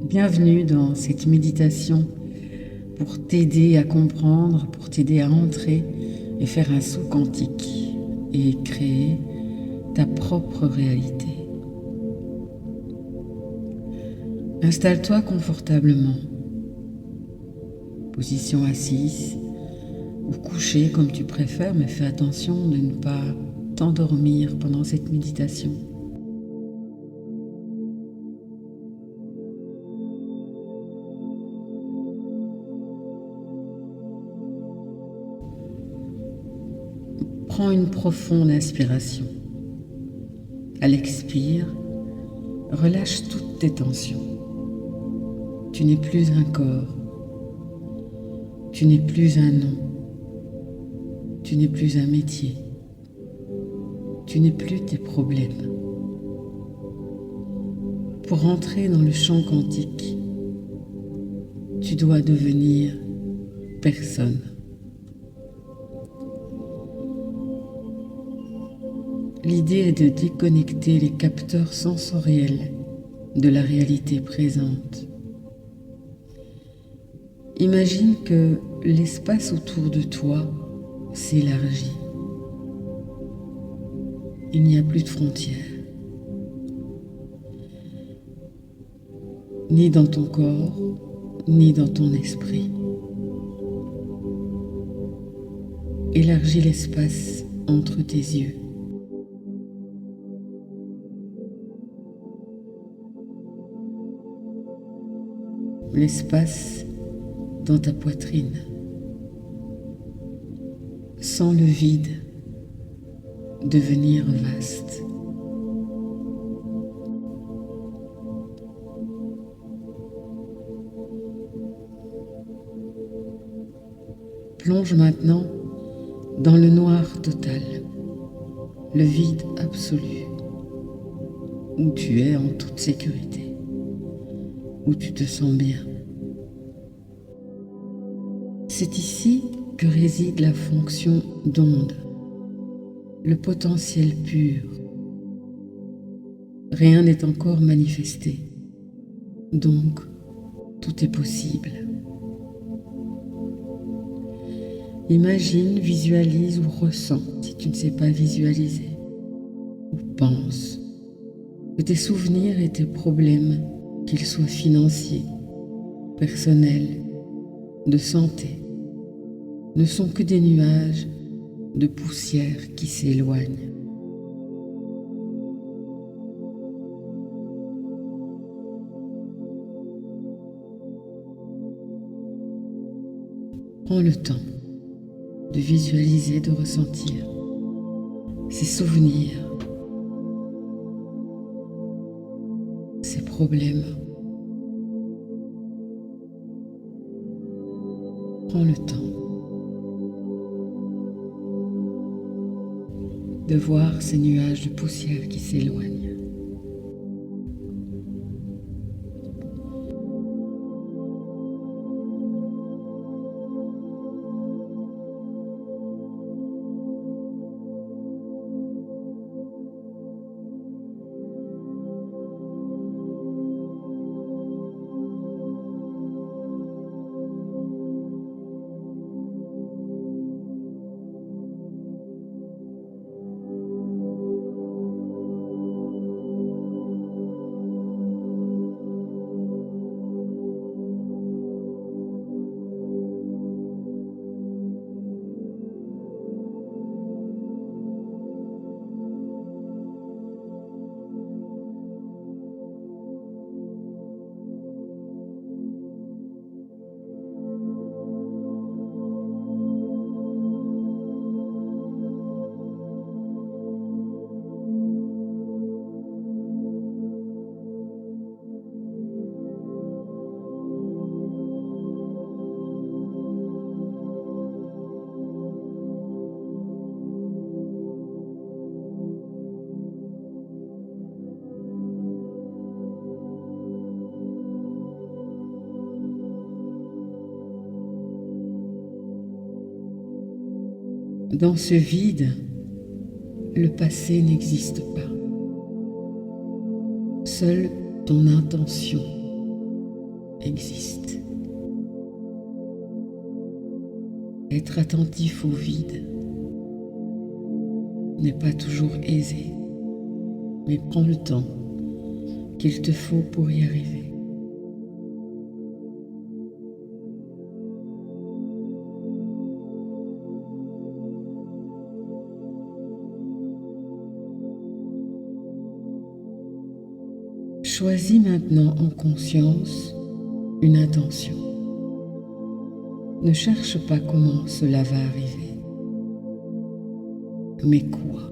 Bienvenue dans cette méditation pour t'aider à comprendre, pour t'aider à entrer et faire un saut quantique et créer ta propre réalité. Installe-toi confortablement, position assise ou couchée comme tu préfères, mais fais attention de ne pas t'endormir pendant cette méditation. Prends une profonde inspiration. À l'expire, relâche toutes tes tensions. Tu n'es plus un corps. Tu n'es plus un nom. Tu n'es plus un métier. Tu n'es plus tes problèmes. Pour entrer dans le champ quantique, tu dois devenir personne. L'idée est de déconnecter les capteurs sensoriels de la réalité présente. Imagine que l'espace autour de toi s'élargit. Il n'y a plus de frontières, ni dans ton corps, ni dans ton esprit. Élargis l'espace entre tes yeux. L'espace dans ta poitrine. Sens le vide devenir vaste. Plonge maintenant dans le noir total, le vide absolu, où tu es en toute sécurité, où tu te sens bien. C'est ici que réside la fonction d'onde, le potentiel pur. Rien n'est encore manifesté, donc tout est possible. Imagine, visualise ou ressens, si tu ne sais pas visualiser, ou pense que tes souvenirs et tes problèmes, qu'ils soient financiers, personnels, de santé, ne sont que des nuages de poussière qui s'éloignent. Prends le temps de visualiser, de ressentir ces souvenirs, ces problèmes. Prends le temps de voir ces nuages de poussière qui s'éloignent. Dans ce vide, le passé n'existe pas. Seule ton intention existe. Être attentif au vide n'est pas toujours aisé, mais prends le temps qu'il te faut pour y arriver. Choisis maintenant en conscience une intention. Ne cherche pas comment cela va arriver, mais quoi?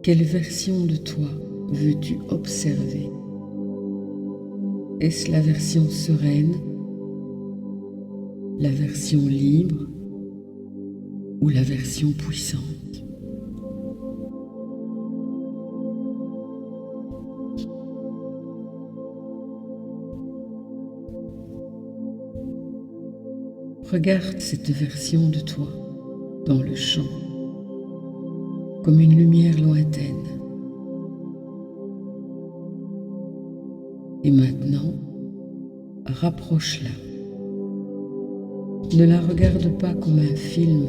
Quelle version de toi veux-tu observer? Est-ce la version sereine, la version libre ou la version puissante? Regarde cette version de toi dans le champ, comme une lumière lointaine. Et maintenant, rapproche-la. Ne la regarde pas comme un film,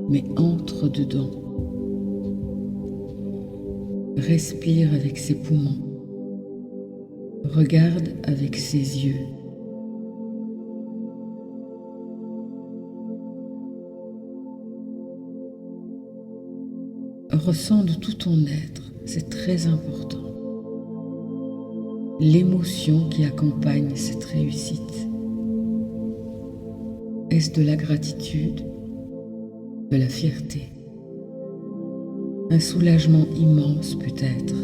mais entre dedans. Respire avec ses poumons. Regarde avec ses yeux. Ressens de tout ton être, c'est très important, l'émotion qui accompagne cette réussite. Est-ce de la gratitude, de la fierté, un soulagement immense peut-être?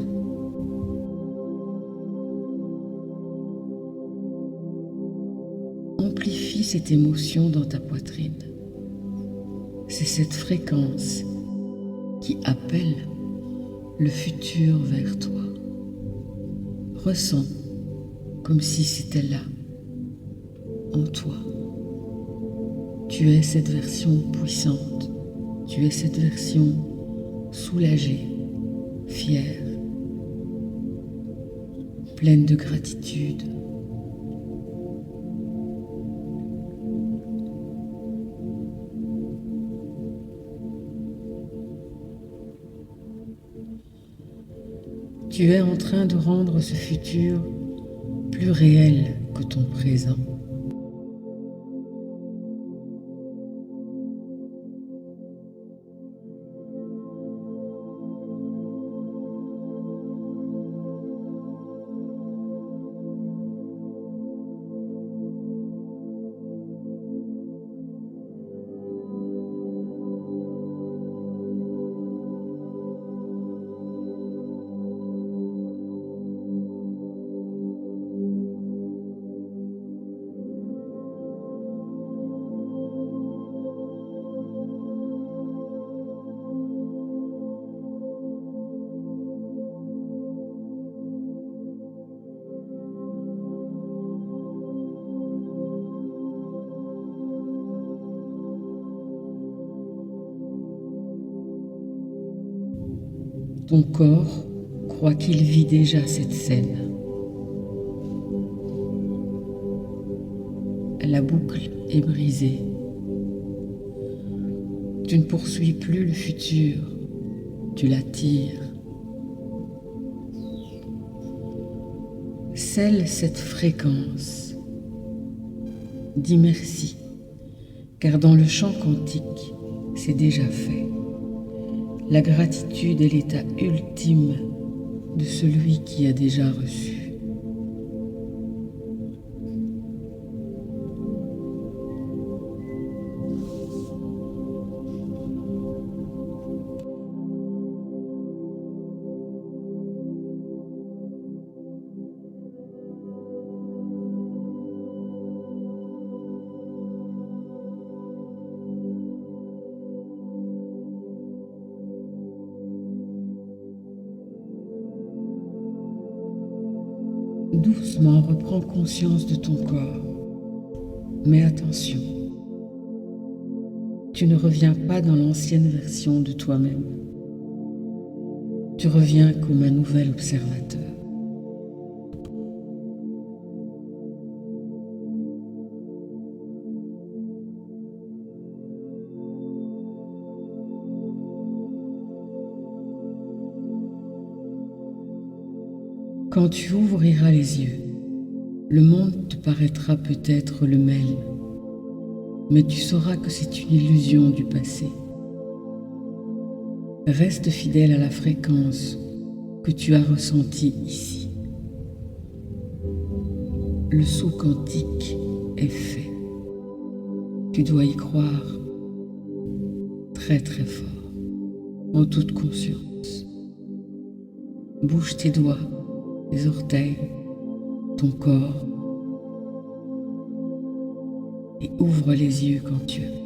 Amplifie cette émotion dans ta poitrine. C'est cette fréquence qui appelle le futur vers toi. Ressens comme si c'était là, en toi. Tu es cette version puissante, tu es cette version soulagée, fière, pleine de gratitude. Tu es en train de rendre ce futur plus réel que ton présent. Ton corps croit qu'il vit déjà cette scène. La boucle est brisée. Tu ne poursuis plus le futur, tu l'attires. Scelle cette fréquence. Dis merci, car dans le champ quantique, c'est déjà fait. La gratitude est l'état ultime de celui qui a déjà reçu. Doucement, reprends conscience de ton corps. Mais attention, tu ne reviens pas dans l'ancienne version de toi-même. Tu reviens comme un nouvel observateur. Quand tu ouvriras les yeux, le monde te paraîtra peut-être le même, mais tu sauras que c'est une illusion du passé. Reste fidèle à la fréquence que tu as ressentie ici. Le saut quantique est fait. Tu dois y croire très très fort, en toute conscience. Bouge tes doigts, tes orteils, ton corps et ouvre les yeux quand tu veux.